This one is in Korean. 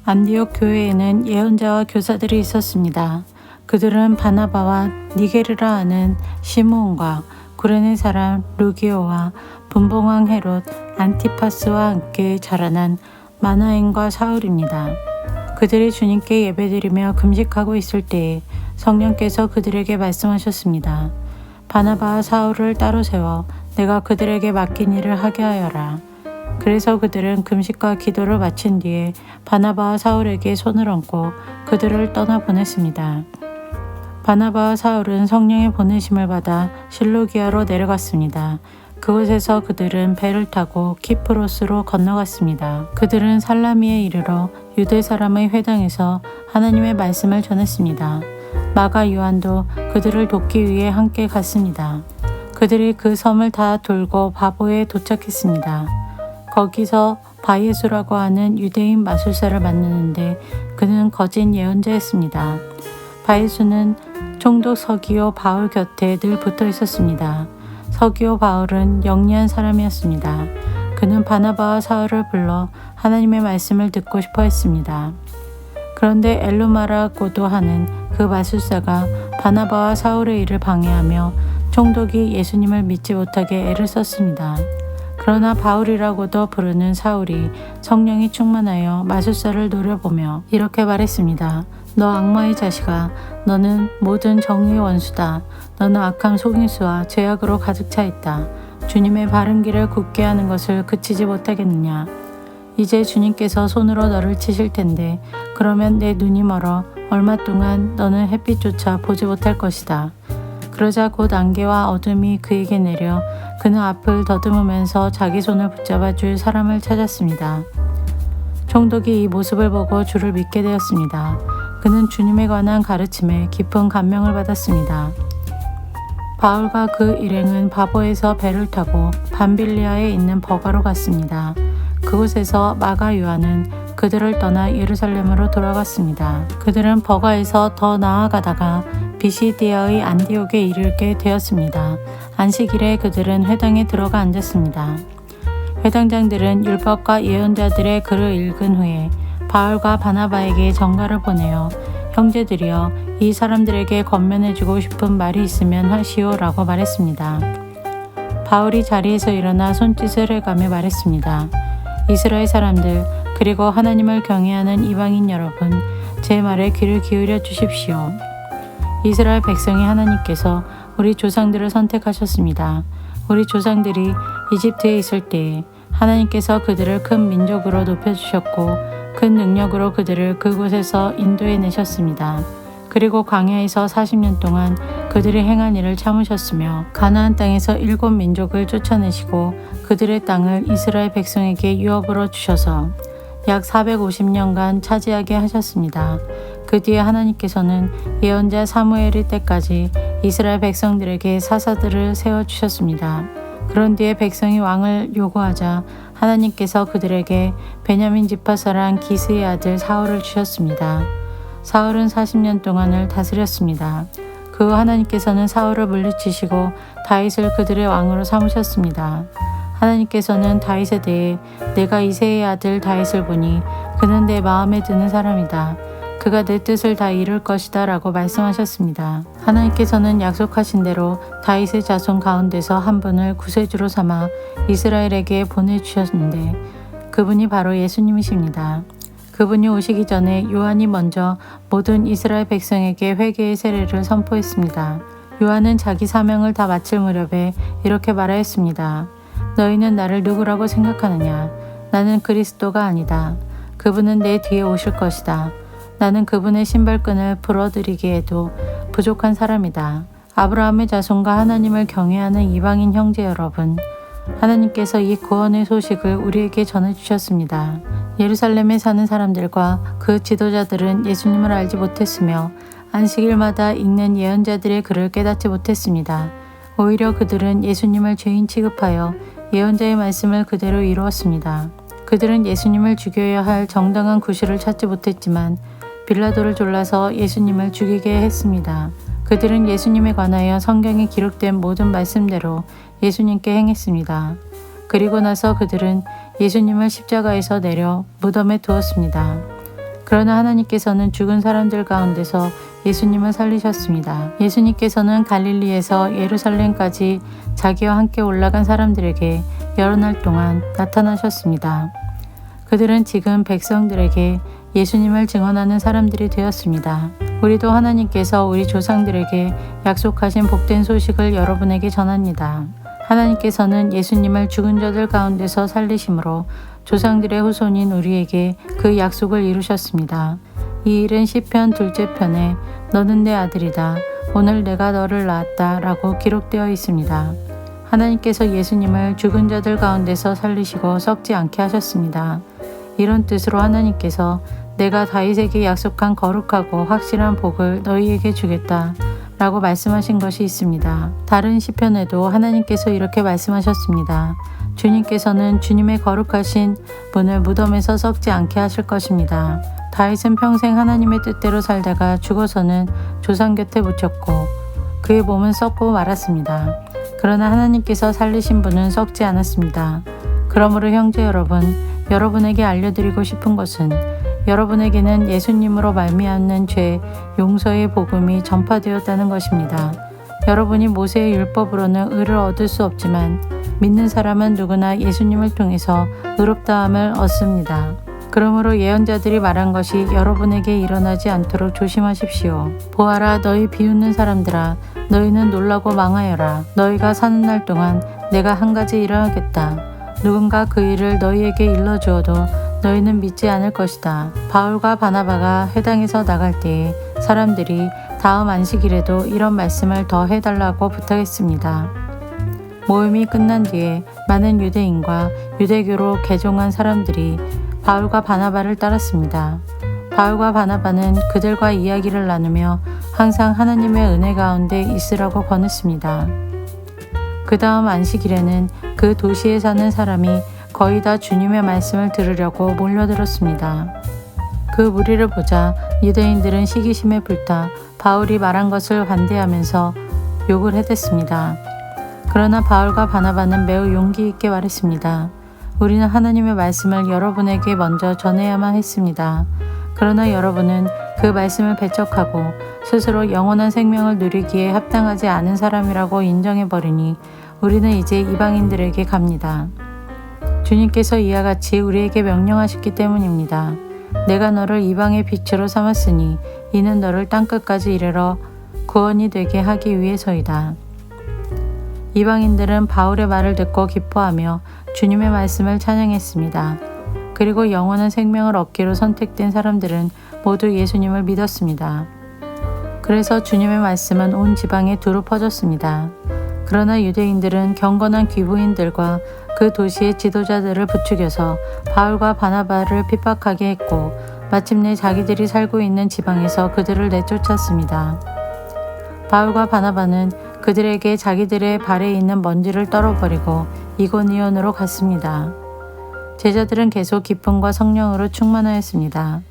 안디옥 교회에는 예언자와 교사들이 있었습니다. 그들은 바나바와 니게르라 하는 시므온과 구레네 사람 루기오와 분봉왕 헤롯 안티파스와 함께 자라난 마나엔과 사울입니다. 그들이 주님께 예배드리며 금식하고 있을 때에 성령께서 그들에게 말씀하셨습니다. 바나바와 사울을 따로 세워 내가 그들에게 맡긴 일을 하게 하여라. 그래서 그들은 금식과 기도를 마친 뒤에 바나바와 사울에게 손을 얹고 그들을 떠나보냈습니다. 바나바와 사울은 성령의 보내심을 받아 실루기아로 내려갔습니다. 그곳에서 그들은 배를 타고 키프로스로 건너갔습니다. 그들은 살라미에 이르러 유대 사람의 회당에서 하나님의 말씀을 전했습니다. 마가 요한도 그들을 돕기 위해 함께 갔습니다. 그들이 그 섬을 다 돌고 바보에 도착했습니다. 거기서 바예수라고 하는 유대인 마술사를 만나는데 그는 거짓 예언자였습니다. 바예수는 총독 서기오 바울 곁에 늘 붙어 있었습니다. 서기오 바울은 영리한 사람이었습니다. 그는 바나바와 사울을 불러 하나님의 말씀을 듣고 싶어 했습니다. 그런데 엘루마라고도 하는 그 마술사가 바나바와 사울의 일을 방해하며 총독이 예수님을 믿지 못하게 애를 썼습니다. 그러나 바울이라고도 부르는 사울이 성령이 충만하여 마술사를 노려보며 이렇게 말했습니다. 너 악마의 자식아, 너는 모든 정의의 원수다. 너는 악함 속임수와 죄악으로 가득 차 있다. 주님의 바른 길을 굳게 하는 것을 그치지 못하겠느냐. 이제 주님께서 손으로 너를 치실 텐데 그러면 내 눈이 멀어 얼마 동안 너는 햇빛조차 보지 못할 것이다. 그러자 곧 안개와 어둠이 그에게 내려 그는 앞을 더듬으면서 자기 손을 붙잡아 줄 사람을 찾았습니다. 총독이 이 모습을 보고 주를 믿게 되었습니다. 그는 주님에 관한 가르침에 깊은 감명을 받았습니다. 바울과 그 일행은 바보에서 배를 타고 밤빌리아에 있는 버가로 갔습니다. 그곳에서 마가 요한은 그들을 떠나 예루살렘으로 돌아갔습니다. 그들은 버가에서 더 나아가다가 비시디아의 안디옥에 이르게 되었습니다. 안식일에 그들은 회당에 들어가 앉았습니다. 회당장들은 율법과 예언자들의 글을 읽은 후에 바울과 바나바에게 전가를 보내어 형제들이여 이 사람들에게 권면해주고 싶은 말이 있으면 하시오라고 말했습니다. 바울이 자리에서 일어나 손짓을 해가며 말했습니다. 이스라엘 사람들 그리고 하나님을 경외하는 이방인 여러분, 제 말에 귀를 기울여 주십시오. 이스라엘 백성이 하나님께서 우리 조상들을 선택하셨습니다. 우리 조상들이 이집트에 있을 때에 하나님께서 그들을 큰 민족으로 높여주셨고 큰 능력으로 그들을 그곳에서 인도해 내셨습니다. 그리고 광야에서 40년 동안 그들이 행한 일을 참으셨으며 가나안 땅에서 7민족을 쫓아내시고 그들의 땅을 이스라엘 백성에게 유업으로 주셔서 약 450년간 차지하게 하셨습니다. 그 뒤에 하나님께서는 예언자 사무엘의 때까지 이스라엘 백성들에게 사사들을 세워주셨습니다. 그런 뒤에 백성이 왕을 요구하자 하나님께서 그들에게 베냐민 지파 사람 기스의 아들 사울을 주셨습니다. 사울은 40년 동안을 다스렸습니다. 그 후 하나님께서는 사울을 물리치시고 다윗을 그들의 왕으로 삼으셨습니다. 하나님께서는 다윗에 대해 내가 이새의 아들 다윗을 보니 그는 내 마음에 드는 사람이다. 그가 내 뜻을 다 이룰 것이다 라고 말씀하셨습니다. 하나님께서는 약속하신 대로 다윗의 자손 가운데서 한 분을 구세주로 삼아 이스라엘에게 보내주셨는데 그분이 바로 예수님이십니다. 그분이 오시기 전에 요한이 먼저 모든 이스라엘 백성에게 회개의 세례를 선포했습니다. 요한은 자기 사명을 다 마칠 무렵에 이렇게 말하였습니다. 너희는 나를 누구라고 생각하느냐? 나는 그리스도가 아니다. 그분은 내 뒤에 오실 것이다. 나는 그분의 신발끈을 풀어드리기에도 부족한 사람이다. 아브라함의 자손과 하나님을 경외하는 이방인 형제 여러분, 하나님께서 이 구원의 소식을 우리에게 전해주셨습니다. 예루살렘에 사는 사람들과 그 지도자들은 예수님을 알지 못했으며 안식일마다 읽는 예언자들의 글을 깨닫지 못했습니다. 오히려 그들은 예수님을 죄인 취급하여 예언자의 말씀을 그대로 이루었습니다. 그들은 예수님을 죽여야 할 정당한 구실을 찾지 못했지만 빌라도를 졸라서 예수님을 죽이게 했습니다. 그들은 예수님에 관하여 성경에 기록된 모든 말씀대로 예수님께 행했습니다. 그리고 나서 그들은 예수님을 십자가에서 내려 무덤에 두었습니다. 그러나 하나님께서는 죽은 사람들 가운데서 예수님을 살리셨습니다. 예수님께서는 갈릴리에서 예루살렘까지 자기와 함께 올라간 사람들에게 여러 날 동안 나타나셨습니다. 그들은 지금 백성들에게 예수님을 증언하는 사람들이 되었습니다. 우리도 하나님께서 우리 조상들에게 약속하신 복된 소식을 여러분에게 전합니다. 하나님께서는 예수님을 죽은 자들 가운데서 살리심으로 조상들의 후손인 우리에게 그 약속을 이루셨습니다. 이 일은 시편 2째 편에 너는 내 아들이다. 오늘 내가 너를 낳았다. 라고 기록되어 있습니다. 하나님께서 예수님을 죽은 자들 가운데서 살리시고 썩지 않게 하셨습니다. 이런 뜻으로 하나님께서 내가 다윗에게 약속한 거룩하고 확실한 복을 너희에게 주겠다. 라고 말씀하신 것이 있습니다. 다른 시편에도 하나님께서 이렇게 말씀하셨습니다. 주님께서는 주님의 거룩하신 분을 무덤에서 썩지 않게 하실 것입니다. 다윗은 평생 하나님의 뜻대로 살다가 죽어서는 조상 곁에 묻혔고 그의 몸은 썩고 말았습니다. 그러나 하나님께서 살리신 분은 썩지 않았습니다. 그러므로 형제 여러분, 여러분에게 알려드리고 싶은 것은 여러분에게는 예수님으로 말미암는 죄 용서의 복음이 전파되었다는 것입니다. 여러분이 모세의 율법으로는 의를 얻을 수 없지만 믿는 사람은 누구나 예수님을 통해서 의롭다함을 얻습니다. 그러므로 예언자들이 말한 것이 여러분에게 일어나지 않도록 조심하십시오. 보아라, 너희 비웃는 사람들아, 너희는 놀라고 망하여라. 너희가 사는 날 동안 내가 한 가지 일을 하겠다. 누군가 그 일을 너희에게 일러주어도 너희는 믿지 않을 것이다. 바울과 바나바가 회당에서 나갈 때에 사람들이 다음 안식일에도 이런 말씀을 더 해달라고 부탁했습니다. 모임이 끝난 뒤에 많은 유대인과 유대교로 개종한 사람들이 바울과 바나바를 따랐습니다. 바울과 바나바는 그들과 이야기를 나누며 항상 하나님의 은혜 가운데 있으라고 권했습니다. 그 다음 안식일에는 그 도시에 사는 사람이 거의 다 주님의 말씀을 들으려고 몰려들었습니다. 그 무리를 보자 유대인들은 시기심에 불타 바울이 말한 것을 반대하면서 욕을 해댔습니다. 그러나 바울과 바나바는 매우 용기 있게 말했습니다. 우리는 하나님의 말씀을 여러분에게 먼저 전해야만 했습니다. 그러나 여러분은 그 말씀을 배척하고 스스로 영원한 생명을 누리기에 합당하지 않은 사람이라고 인정해버리니 우리는 이제 이방인들에게 갑니다. 주님께서 이와 같이 우리에게 명령하셨기 때문입니다. 내가 너를 이방의 빛으로 삼았으니 이는 너를 땅끝까지 이르러 구원이 되게 하기 위해서이다. 이방인들은 바울의 말을 듣고 기뻐하며 주님의 말씀을 찬양했습니다. 그리고 영원한 생명을 얻기로 선택된 사람들은 모두 예수님을 믿었습니다. 그래서 주님의 말씀은 온 지방에 두루 퍼졌습니다. 그러나 유대인들은 경건한 귀부인들과 그 도시의 지도자들을 부추겨서 바울과 바나바를 핍박하게 했고 마침내 자기들이 살고 있는 지방에서 그들을 내쫓았습니다. 바울과 바나바는 그들에게 자기들의 발에 있는 먼지를 떨어버리고 이고니온으로 갔습니다. 제자들은 계속 기쁨과 성령으로 충만하였습니다.